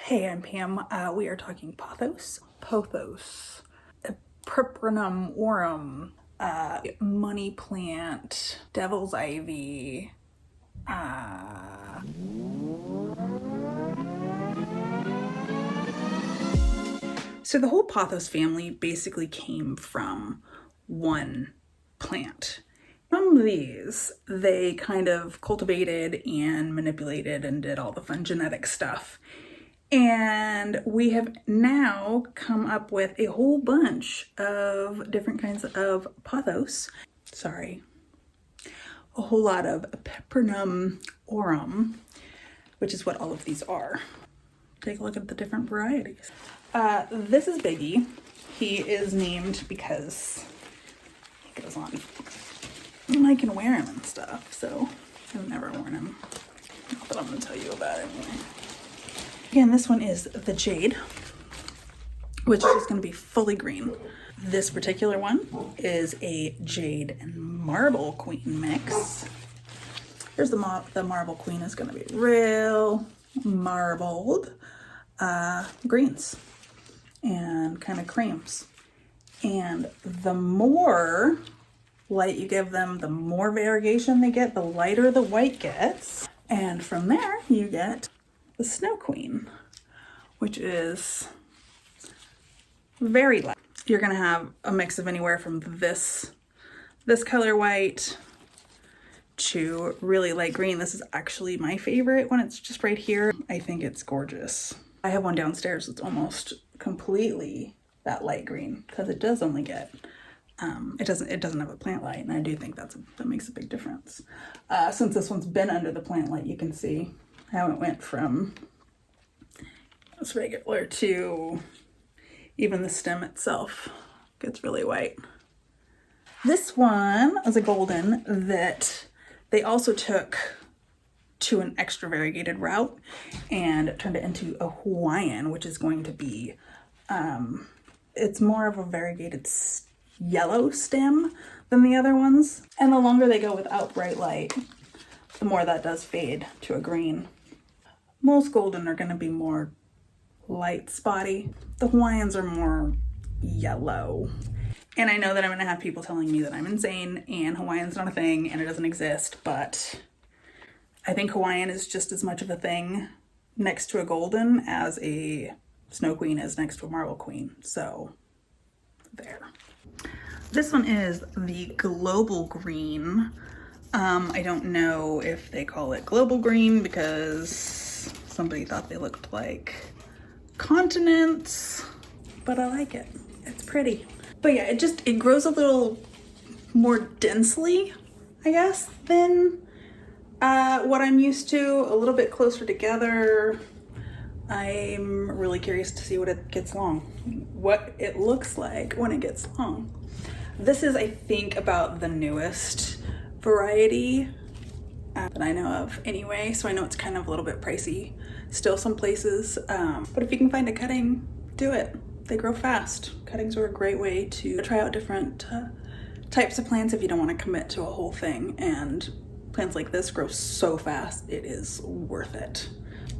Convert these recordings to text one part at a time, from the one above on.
Hey, I'm Pam. We are talking pothos, epripremnum, aureum, money plant, devil's ivy, So the whole pothos family basically came from one plant. Some of these, they kind of cultivated and manipulated and did all the fun genetic stuff. And we have now come up with a whole bunch of different kinds of pothos. Sorry. A whole lot of epripremnum aureum, which is what all of these are. Take a look at the different varieties. This is Biggie. He is named because he goes on. And I can wear him and stuff, so I've never worn him. Not that I'm gonna tell you about it anyway. Again, this one is the Jade, which is just gonna be fully green. This particular one is a Jade and Marble Queen mix. Here's the Marble Queen is gonna be real marbled greens and kind of creams. And the more light you give them, the more variegation they get, the lighter the white gets. And from there you get the Snow Queen, which is very light. You're gonna have a mix of anywhere from this color white to really light green. This is actually my favorite when it's just right here. I think it's gorgeous. I have one downstairs that's almost completely that light green because it does only get it doesn't have a plant light, and I do think that makes a big difference. Since this one's been under the plant light, you can see how it went from this regular to even the stem itself gets really white. This one is a golden that they also took to an extra variegated route and turned it into a Hawaiian, which is going to be it's more of a variegated yellow stem than the other ones. And the longer they go without bright light, the more that does fade to a green. Most golden are going to be more light spotty. The Hawaiians are more yellow. And I know that I'm going to have people telling me that I'm insane and Hawaiian's not a thing and it doesn't exist, but I think Hawaiian is just as much of a thing next to a golden as a Snow Queen is next to a Marble Queen. So there. This one is the Global Green. I don't know if they call it Global Green because somebody thought they looked like continents, but I like it. It's pretty. But yeah, it grows a little more densely, I guess, than what I'm used to, a little bit closer together. I'm really curious to see what it gets long, what it looks like when it gets long. This is, I think, about the newest variety that I know of anyway, so I know it's kind of a little bit pricey still some places, but if you can find a cutting, do it. They grow fast. Cuttings are a great way to try out different types of plants if you don't want to commit to a whole thing, and plants like this grow so fast, it is worth it.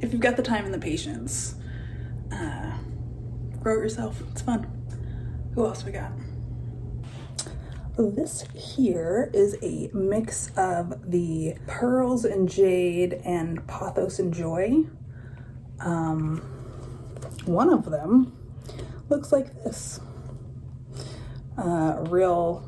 If you've got the time and the patience, grow it yourself. It's fun. Who else we got? This here is a mix of the Pearls and Jade and Pothos and Joy. One of them looks like this. Real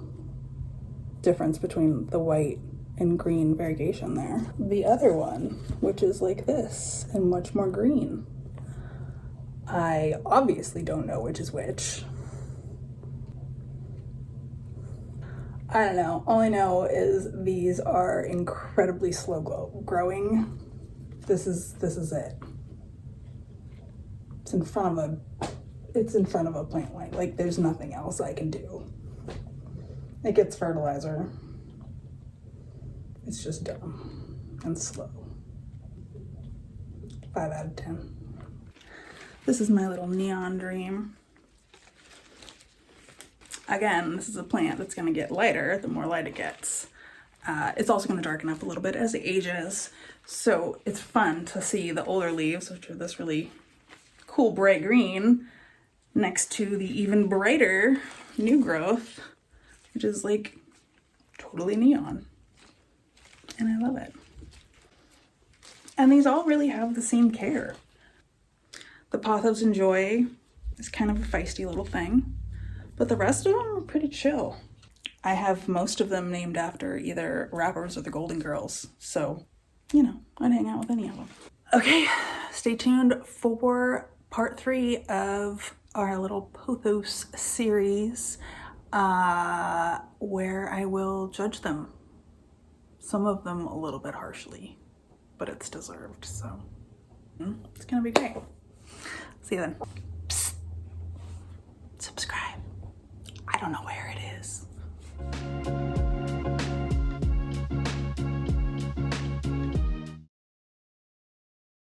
difference between the white and green variegation there. The other one, which is like this and much more green. I obviously don't know which is which. I don't know. All I know is these are incredibly slow growing. This is it. It's in front of a plant light. Like there's nothing else I can do. It gets fertilizer. It's just dumb and slow. 5 out of 10. This is my little neon dream. Again, this is a plant that's gonna get lighter the more light it gets. It's also gonna darken up a little bit as it ages. So it's fun to see the older leaves, which are this really cool bright green next to the even brighter new growth, which is like totally neon. And I love it. And these all really have the same care. The Pothos Enjoy is kind of a feisty little thing, but the rest of them are pretty chill. I have most of them named after either rappers or the Golden Girls, so, you know, I'd hang out with any of them. Okay, stay tuned for part 3 of our little Pothos series, where I will judge them. Some of them a little bit harshly, but it's deserved, so it's gonna be great. See you then. Psst. Subscribe. I don't know where it is.